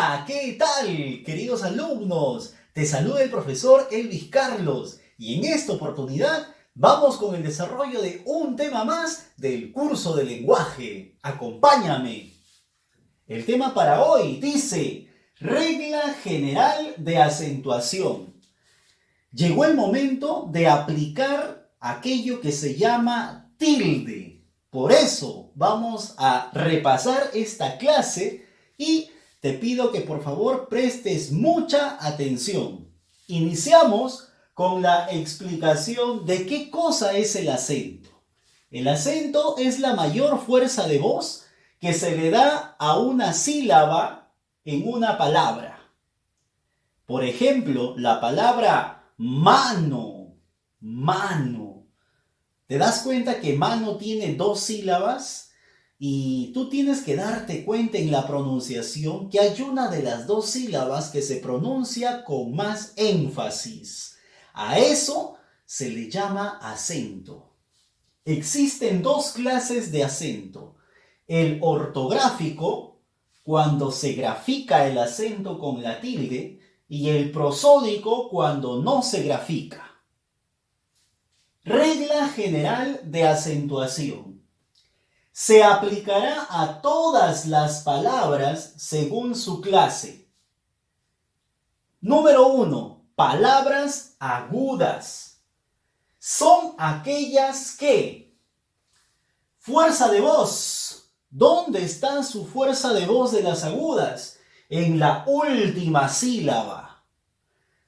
Hola, ¿qué tal, queridos alumnos? Te saluda el profesor Elvis Carlos y en esta oportunidad vamos con el desarrollo de un tema más del curso de lenguaje. Acompáñame. El tema para hoy dice, regla general de acentuación. Llegó el momento de aplicar aquello que se llama tilde. Por eso vamos a repasar esta clase y te pido que por favor prestes mucha atención. Iniciamos con la explicación de qué cosa es el acento. El acento es la mayor fuerza de voz que se le da a una sílaba en una palabra. Por ejemplo, la palabra mano, mano. ¿Te das cuenta que mano tiene dos sílabas? Y tú tienes que darte cuenta en la pronunciación que hay una de las dos sílabas que se pronuncia con más énfasis. A eso se le llama acento. Existen dos clases de acento. El ortográfico, cuando se grafica el acento con la tilde, y el prosódico cuando no se grafica. Regla general de acentuación. Se aplicará a todas las palabras según su clase. Número 1. Palabras agudas. Son aquellas que... Fuerza de voz. ¿Dónde está su fuerza de voz de las agudas? En la última sílaba.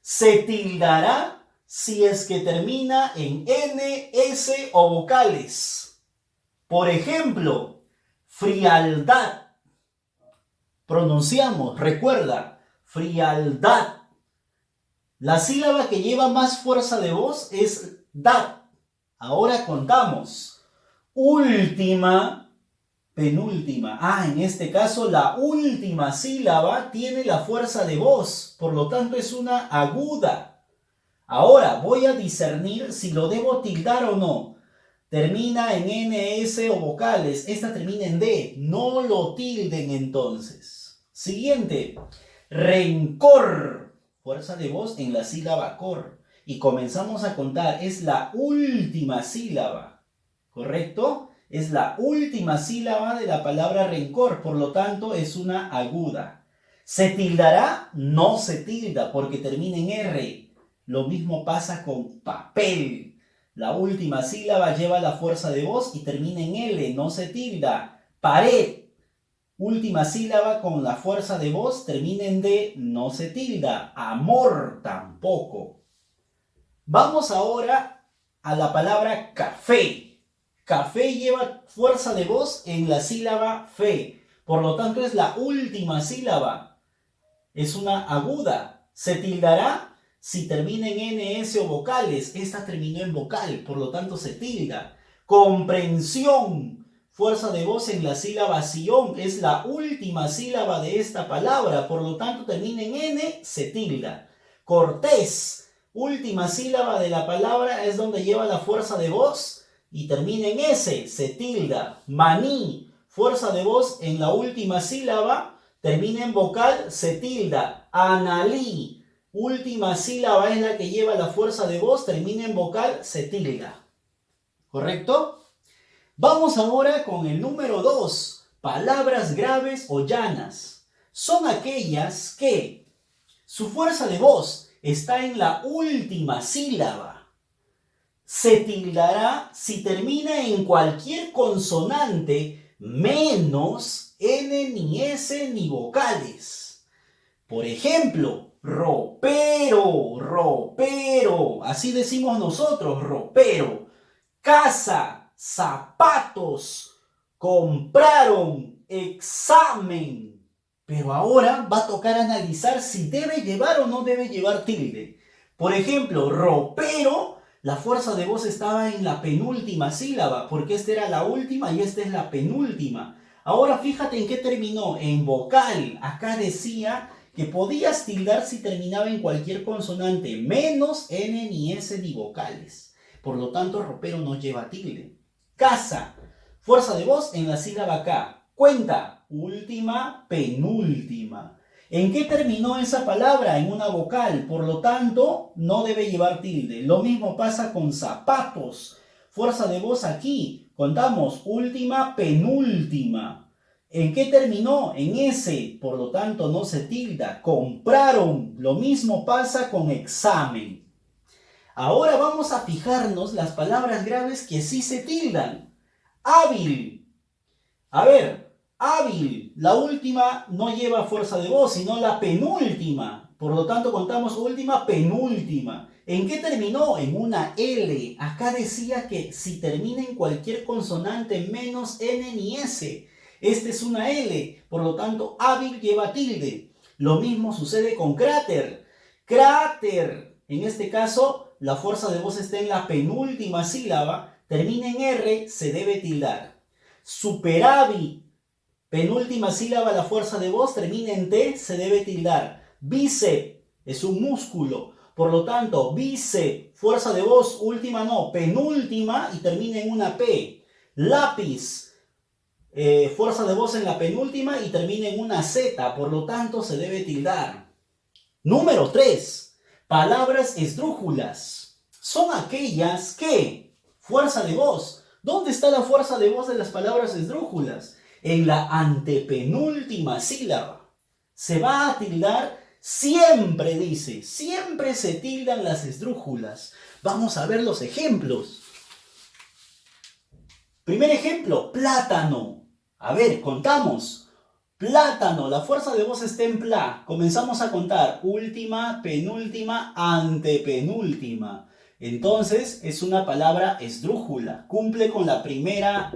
Se tildará si es que termina en N, S o vocales. Por ejemplo, frialdad. Pronunciamos, recuerda, frialdad. La sílaba que lleva más fuerza de voz es dad. Ahora contamos. Última, penúltima. En este caso la última sílaba tiene la fuerza de voz, por lo tanto es una aguda. Ahora voy a discernir si lo debo tildar o no. Termina en N, S o vocales. Esta termina en D. No lo tilden entonces. Siguiente. Rencor. Fuerza de voz en la sílaba cor. Y comenzamos a contar. Es la última sílaba. ¿Correcto? Es la última sílaba de la palabra rencor. Por lo tanto, es una aguda. ¿Se tildará? No se tilda porque termina en R. Lo mismo pasa con papel. La última sílaba lleva la fuerza de voz y termina en L, no se tilda. Pared. Última sílaba con la fuerza de voz termina en D, no se tilda. Amor tampoco. Vamos ahora a la palabra café. Café lleva fuerza de voz en la sílaba fe. Por lo tanto es la última sílaba. Es una aguda. ¿Se tildará? Si termina en N, S o vocales, esta terminó en vocal, por lo tanto se tilda. Comprensión, fuerza de voz en la sílaba sion, es la última sílaba de esta palabra, por lo tanto termina en N, se tilda. Cortés, última sílaba de la palabra, es donde lleva la fuerza de voz y termina en S, se tilda. Maní, fuerza de voz en la última sílaba, termina en vocal, se tilda. Analí, última sílaba es la que lleva la fuerza de voz, termina en vocal, se tilda. ¿Correcto? Vamos ahora con el número 2. Palabras graves o llanas. Son aquellas que su fuerza de voz está en la última sílaba. Se tildará si termina en cualquier consonante menos N, ni S, ni vocales. Por ejemplo, ropero, ropero. Así decimos nosotros, ropero. Casa, zapatos, compraron, examen. Pero ahora va a tocar analizar si debe llevar o no debe llevar tilde. Por ejemplo, ropero, la fuerza de voz estaba en la penúltima sílaba, porque esta era la última y esta es la penúltima. Ahora fíjate en qué terminó, en vocal. Acá decía que podías tildar si terminaba en cualquier consonante, menos N, ni S, ni vocales. Por lo tanto, ropero no lleva tilde. Casa, fuerza de voz en la sílaba K. Cuenta, última, penúltima. ¿En qué terminó esa palabra? En una vocal, por lo tanto, no debe llevar tilde. Lo mismo pasa con zapatos. Fuerza de voz aquí. Contamos, última, penúltima. ¿En qué terminó? En S, por lo tanto, no se tilda. Compraron. Lo mismo pasa con examen. Ahora vamos a fijarnos las palabras graves que sí se tildan. Hábil. A ver, hábil. La última no lleva fuerza de voz, sino la penúltima. Por lo tanto, contamos última, penúltima. ¿En qué terminó? En una L. Acá decía que si termina en cualquier consonante menos N ni S. Esta es una L. Por lo tanto, hábil lleva tilde. Lo mismo sucede con cráter. Cráter. En este caso, la fuerza de voz está en la penúltima sílaba. Termina en R, se debe tildar. Superávit, penúltima sílaba, la fuerza de voz termina en T, se debe tildar. Bíceps es un músculo, por lo tanto, bíceps, fuerza de voz, última no, penúltima y termina en una P. Lápiz, fuerza de voz en la penúltima y termina en una Z, por lo tanto, se debe tildar. Número 3. Palabras esdrújulas. Son aquellas que, fuerza de voz, ¿dónde está la fuerza de voz de las palabras esdrújulas? En la antepenúltima sílaba. Se va a tildar siempre, dice. Siempre se tildan las esdrújulas. Vamos a ver los ejemplos. Primer ejemplo, plátano. A ver, contamos. Plátano, la fuerza de voz está en pla. Comenzamos a contar. Última, penúltima, antepenúltima. Entonces es una palabra esdrújula. Cumple con la primera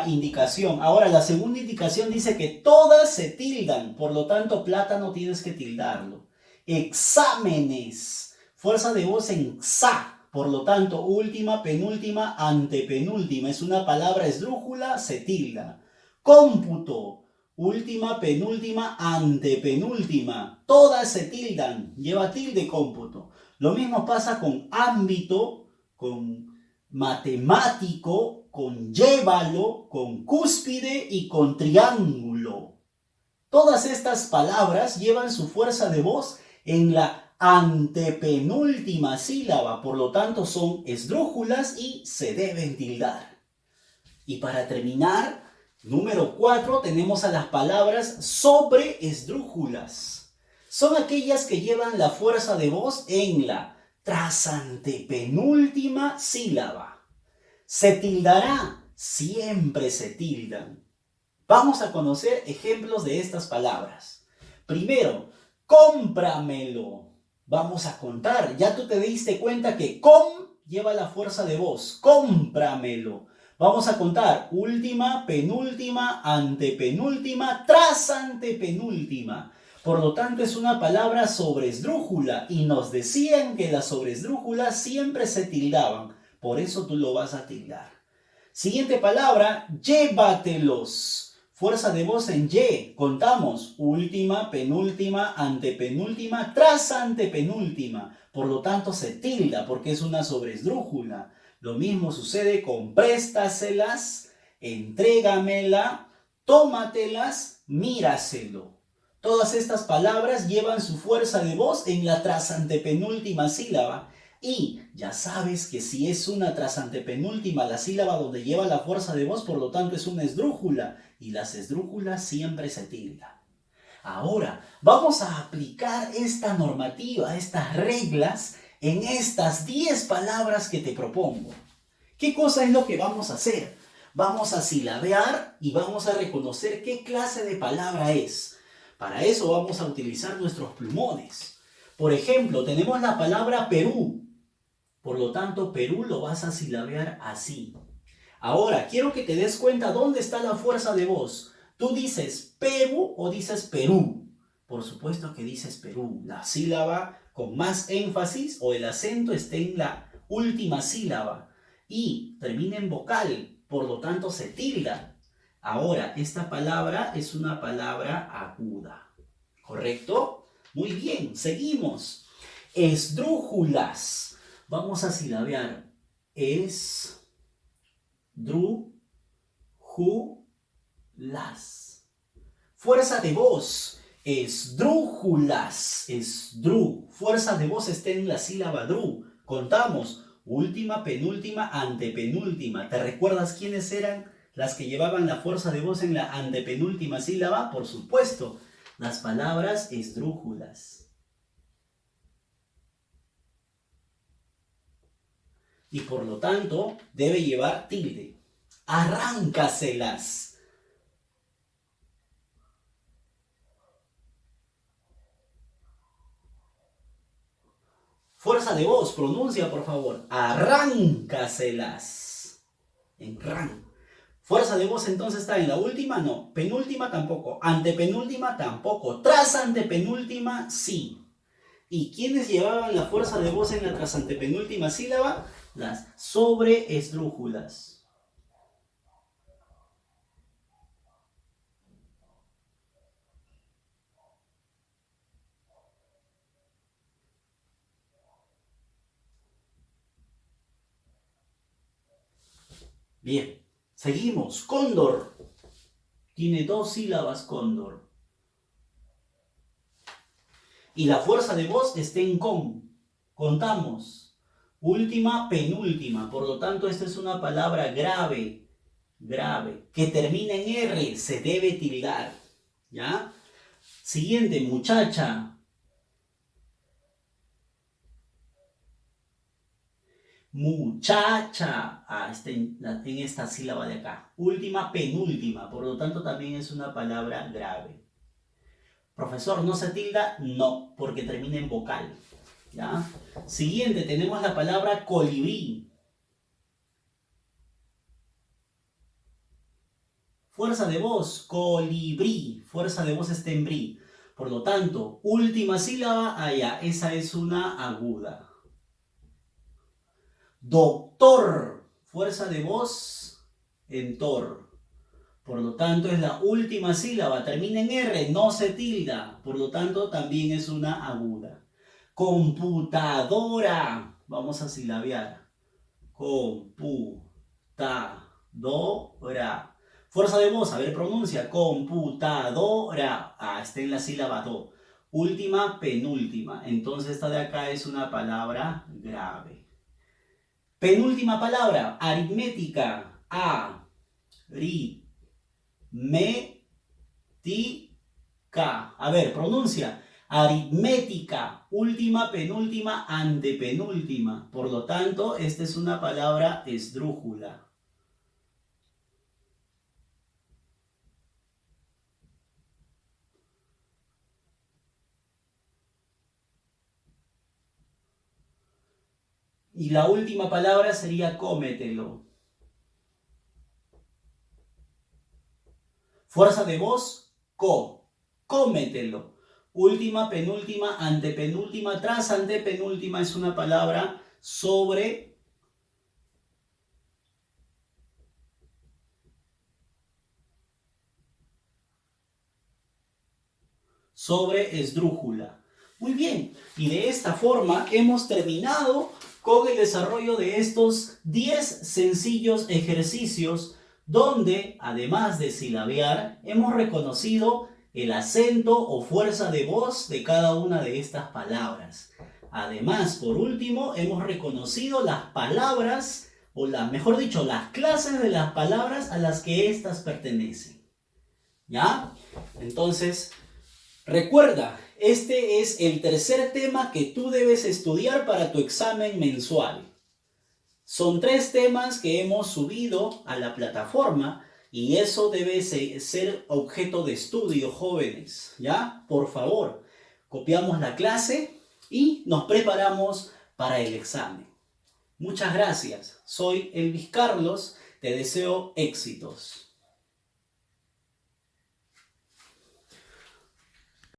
indicación. Ahora la segunda indicación dice que todas se tildan. Por lo tanto, plátano tienes que tildarlo. Exámenes. Fuerza de voz en xa. Por lo tanto, última, penúltima, antepenúltima. Es una palabra esdrújula, se tilda. Cómputo. Última, penúltima, antepenúltima. Todas se tildan. Lleva tilde cómputo. Lo mismo pasa con ámbito, con matemático, con llévalo, con cúspide y con triángulo. Todas estas palabras llevan su fuerza de voz en la antepenúltima sílaba, por lo tanto son esdrújulas y se deben tildar. Y para terminar, número 4, tenemos a las palabras sobreesdrújulas. Son aquellas que llevan la fuerza de voz en la trasantepenúltima sílaba. Se tildará, siempre se tildan. Vamos a conocer ejemplos de estas palabras. Primero, cómpramelo. Vamos a contar. Ya tú te diste cuenta que lleva la fuerza de voz. Cómpramelo. Vamos a contar. Última, penúltima, antepenúltima, trasantepenúltima. Por lo tanto, es una palabra sobresdrújula. Y nos decían que las sobresdrújulas siempre se tildaban. Por eso tú lo vas a tildar. Siguiente palabra, llévatelos. Fuerza de voz en Y. Contamos. Última, penúltima, antepenúltima, trasantepenúltima. Por lo tanto, se tilda porque es una sobresdrújula. Lo mismo sucede con préstaselas, entrégamela, tómatelas, míraselo. Todas estas palabras llevan su fuerza de voz en la trasantepenúltima sílaba. Y ya sabes que si es una trasantepenúltima la sílaba donde lleva la fuerza de voz, por lo tanto es una esdrújula. Y las esdrújulas siempre se tildan. Ahora, vamos a aplicar esta normativa, estas reglas, en estas 10 palabras que te propongo. ¿Qué cosa es lo que vamos a hacer? Vamos a silabear y vamos a reconocer qué clase de palabra es. Para eso vamos a utilizar nuestros plumones. Por ejemplo, tenemos la palabra Perú. Por lo tanto, Perú lo vas a silabear así. Ahora, quiero que te des cuenta dónde está la fuerza de voz. ¿Tú dices Perú o dices Perú? Por supuesto que dices Perú. La sílaba con más énfasis o el acento está en la última sílaba y termina en vocal, por lo tanto se tilda. Ahora, esta palabra es una palabra aguda. ¿Correcto? Muy bien, seguimos. Esdrújulas. Vamos a silabear. Esdrújulas. Fuerza de voz. Esdrújulas. Esdrú. Fuerza de voz está en la sílaba dru. Contamos. Última, penúltima, antepenúltima. ¿Te recuerdas quiénes eran las que llevaban la fuerza de voz en la antepenúltima sílaba? Por supuesto, las palabras esdrújulas. Y por lo tanto, debe llevar tilde. Arráncaselas. Fuerza de voz, pronuncia por favor. Arráncaselas. En ran. Fuerza de voz entonces está en la última, no. Penúltima tampoco. Antepenúltima tampoco. Tras antepenúltima, sí. ¿Y quiénes llevaban la fuerza de voz en la tras antepenúltima sílaba? Las sobreesdrújulas. Bien, seguimos. Cóndor. Tiene 2 sílabas cóndor. Y la fuerza de voz está en con. Contamos. Última, penúltima. Por lo tanto, esta es una palabra grave. Grave. Que termina en R. Se debe tildar. ¿Ya? Siguiente, muchacha. Muchacha. Está en esta sílaba de acá. Última, penúltima. Por lo tanto, también es una palabra grave. Profesor, ¿no se tilda? No, porque termina en vocal. ¿Ya? Siguiente, tenemos la palabra colibrí. Fuerza de voz, colibrí. Fuerza de voz está en brí. Por lo tanto, última sílaba, allá. Esa es una aguda. Doctor. Fuerza de voz en tor. Por lo tanto, es la última sílaba. Termina en R, no se tilda. Por lo tanto, también es una aguda. Computadora. Vamos a silabear. Computadora. Fuerza de voz, a ver, pronuncia. Computadora. Está en la sílaba do. Última, penúltima. Entonces, esta de acá es una palabra grave. Penúltima palabra, aritmética. Aritmética. A ver, pronuncia. Aritmética. Última, penúltima, antepenúltima. Por lo tanto, esta es una palabra esdrújula. Y la última palabra sería cómetelo. Fuerza de voz, cómetelo. Última, penúltima, antepenúltima, tras antepenúltima es una palabra sobre esdrújula. Muy bien, y de esta forma hemos terminado con el desarrollo de estos 10 sencillos ejercicios donde, además de silabear, hemos reconocido el acento o fuerza de voz de cada una de estas palabras. Además, por último, hemos reconocido las palabras, o mejor dicho, las clases de las palabras a las que éstas pertenecen. ¿Ya? Entonces, recuerda, este es el tercer tema que tú debes estudiar para tu examen mensual. Son 3 temas que hemos subido a la plataforma y eso debe ser objeto de estudio, jóvenes. ¿Ya? Por favor, copiamos la clase y nos preparamos para el examen. Muchas gracias. Soy Elvis Carlos. Te deseo éxitos.